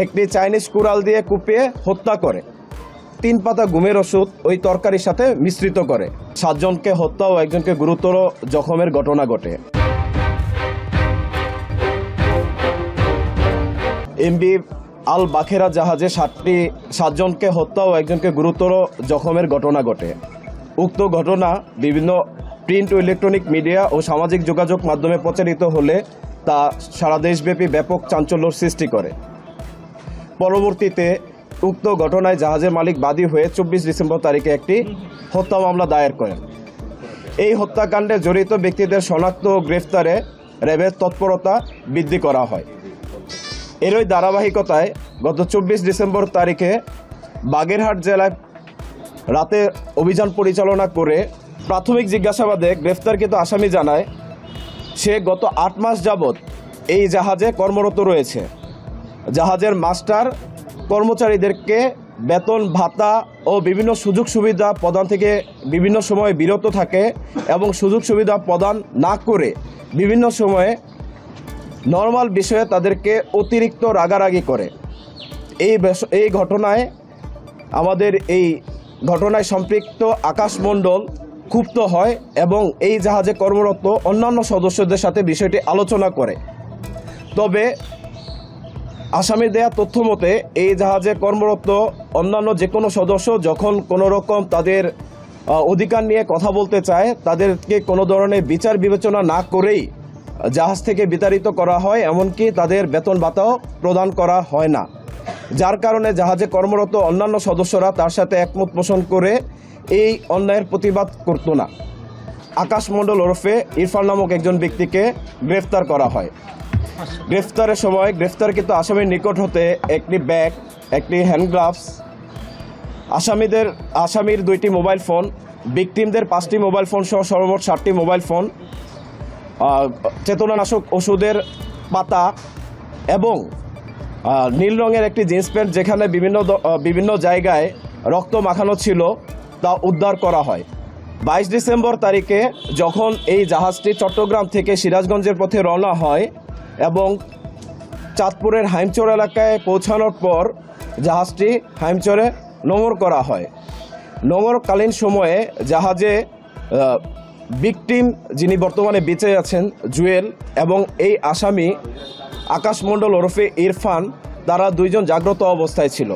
একটি চাইনিজ কুড়াল দিয়ে কুপিয়ে হত্যা করে। 3 পাতা ঘুমের ওষুধ ওই তরকারির সাথে মিশ্রিত করে 7 জনকে হত্যা ও একজনকে গুরুতর জখমের ঘটনা ঘটে। এমভি আল বাখেরা জাহাজে 7 জনকে হত্যা ও একজনকে গুরুতর জখমের ঘটনা ঘটে। উক্ত ঘটনা বিভিন্ন প্রিন্ট ও ইলেকট্রনিক মিডিয়া ও সামাজিক যোগাযোগ মাধ্যমে প্রচারিত হলে তা সারা দেশব্যাপী ব্যাপক চাঞ্চল্যের সৃষ্টি করে। পরবর্তীতে উক্ত ঘটনায় জাহাজের মালিক বাদী হয়ে 24 ডিসেম্বর তারিখে একটি হত্যা মামলা দায়ের করেন। এই হত্যাকাণ্ডে জড়িত ব্যক্তিদের শনাক্ত ও গ্রেফতারে র্যাবের তৎপরতা বৃদ্ধি করা হয়। এরই ধারাবাহিকতায় গত 24 ডিসেম্বর তারিখে বাগেরহাট জেলায় রাতে অভিযান পরিচালনা করে প্রাথমিক জিজ্ঞাসাবাদে গ্রেফতারকৃত আসামি জানায় সে গত 8 মাস যাবৎ এই জাহাজে কর্মরত রয়েছে। জাহাজের মাস্টার কর্মচারীদেরকে বেতন ভাতা ও বিভিন্ন সুযোগ সুবিধা প্রদান থেকে বিভিন্ন সময়ে বিরত থাকে এবং সুযোগ সুবিধা প্রদান না করে বিভিন্ন সময়ে নর্মাল বিষয়ে তাদেরকে অতিরিক্ত রাগারাগি করে। এই ঘটনায় সম্পৃক্ত আকাশ মণ্ডল ক্ষুব্ধ হয় এবং এই জাহাজে কর্মরত অন্যান্য সদস্যদের সাথে বিষয়টি আলোচনা করে। তবে আসামি দেয়া তথ্য মতে এই জাহাজে কর্মরত অন্যান্য যে কোনো সদস্য যখন কোনো রকম তাদের অধিকার নিয়ে কথা বলতে চায় তাদেরকে কোনো ধরনের বিচার বিবেচনা না করেই জাহাজ থেকে বিতাড়িত করা হয়, এমনকি তাদের বেতন ভাতাও প্রদান করা হয় না। যার কারণে জাহাজে কর্মরত অন্যান্য সদস্যরা তার সাথে একমত পোষণ করে এই অন্যায়ের প্রতিবাদ করত না। আকাশ মণ্ডল ওরফে ইরফান নামক একজন ব্যক্তিকে গ্রেফতার করা হয়। গ্রেফতারের সময় গ্রেফতারকৃত আসামির নিকট হতে একটি ব্যাগ, একটি হ্যান্ড গ্লাভস, আসামির 2টি মোবাইল ফোন, ভিকটিমদের 5টি মোবাইল ফোন সহ সর্বমোট 7টি মোবাইল ফোন, চেতনানাশক ওষুধের পাতা এবং নীল রঙের একটি জিন্স প্যান্ট যেখানে বিভিন্ন জায়গায় রক্ত মাখানো ছিল তা উদ্ধার করা হয়। 22 ডিসেম্বর তারিখে যখন এই জাহাজটি চট্টগ্রাম থেকে সিরাজগঞ্জের পথে রওনা হয় এবং চাঁদপুরের হাইমচর এলাকায় পৌঁছানোর পর জাহাজটি হাইমচরে নোঙর করা হয়। নোঙরকালীন সময়ে জাহাজে ভিকটিম যিনি বর্তমানে বেঁচে আছেন জুয়েল এবং এই আসামি আকাশ মণ্ডল ওরফে ইরফান, তারা 2 জন জাগ্রত অবস্থায় ছিল।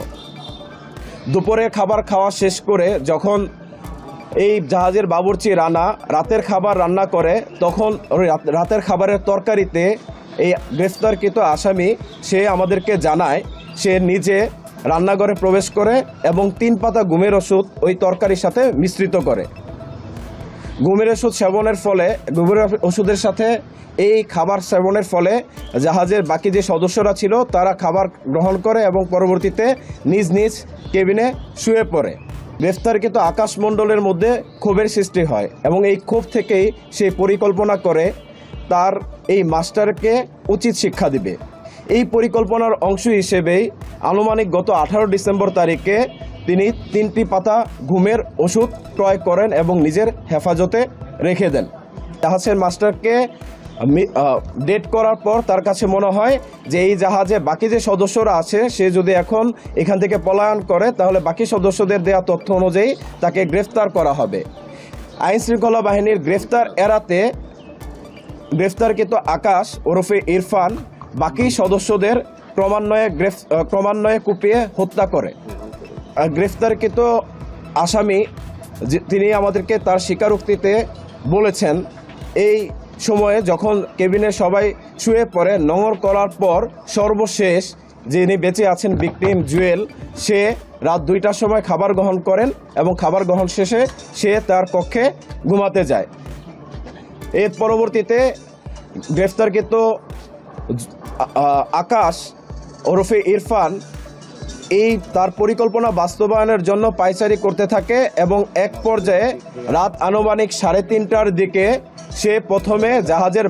দুপুরের খাবার খাওয়া শেষ করে যখন এই জাহাজের বাবুর্চি রানা রাতের খাবার রান্না করে তখন রাতের খাবারের তরকারিতে এই গ্রেফতারকৃত আসামি সে আমাদেরকে জানায় সে নিজে রান্নাঘরে প্রবেশ করে এবং 3 পাতা ঘুমের ওষুধ ওই তরকারির সাথে মিশ্রিত করে। ঘুমের ওষুধ সেবনের ফলে ওষুধের সাথে এই খাবার সেবনের ফলে জাহাজের বাকি যে সদস্যরা ছিল তারা খাবার গ্রহণ করে এবং পরবর্তীতে নিজ নিজ কেবিনে শুয়ে পড়ে। গ্রেফতারকৃত আকাশ মণ্ডলের মধ্যে ক্ষোভের সৃষ্টি হয় এবং এই ক্ষোভ থেকেই সে পরিকল্পনা করে তার এই মাস্টারকে উচিত শিক্ষা দিবে। এই পরিকল্পনার অংশ হিসেবেই আনুমানিক গত 18 ডিসেম্বর তারিখে তিনি 3টি পাতা ঘুমের ওষুধ ক্রয় করেন এবং নিজের হেফাজতে রেখে দেন। জাহাজের মাস্টারকে ডেট করার পর তার কাছে মনে হয় যে এই জাহাজে বাকি যে সদস্যরা আছে সে যদি এখন এখান থেকে পলায়ন করে তাহলে বাকি সদস্যদের দেওয়া তথ্য অনুযায়ী তাকে গ্রেফতার করা হবে। আইনশৃঙ্খলা বাহিনীর গ্রেফতার এড়াতে গ্রেফতারকৃত আকাশ ওরফে ইরফান বাকি সদস্যদের ক্রমান্বয়ে কুপিয়ে হত্যা করে। গ্রেফতারকৃত আসামি তিনি আমাদেরকে তার স্বীকারোক্তিতে বলেছেন এই সময়ে যখন কেবিনে সবাই শুয়ে পড়ে নোঙর করার পর সর্বশেষ যিনি বেঁচে আছেন ভিকটিম জুয়েল, সে রাত 2টার সময় খাবার গ্রহণ করেন এবং খাবার গ্রহণ শেষে সে তার কক্ষে ঘুমাতে যায়। এর পরবর্তীতে গ্রেফতারকৃত আকাশ ওরফে ইরফান এই তার পরিকল্পনা বাস্তবায়নের জন্য পায়চারি করতে থাকে এবং এক পর্যায়ে রাত আনুমানিক 3:30টার দিকে সে প্রথমে জাহাজের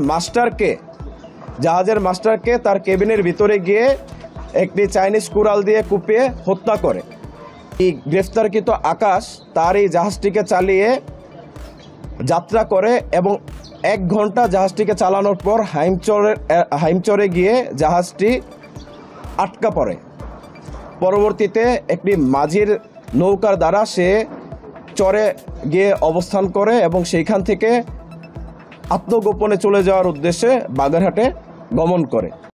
মাস্টারকে তার কেবিনের ভিতরে গিয়ে একটি চাইনিজ কুড়াল দিয়ে কুপিয়ে হত্যা করে। এই গ্রেফতারকৃত আকাশ তার এই জাহাজটিকে চালিয়ে যাত্রা করে এবং 1 ঘন্টা জাহাজটিকে চালানোর পর হাইমচরে গিয়ে জাহাজটি আটকা পড়ে। পরবর্তীতে একটি মাঝির নৌকার দ্বারা সে চরে গিয়ে অবস্থান করে এবং সেইখান থেকে আত্মগোপনে চলে যাওয়ার উদ্দেশ্যে বাগেরহাটে গমন করে।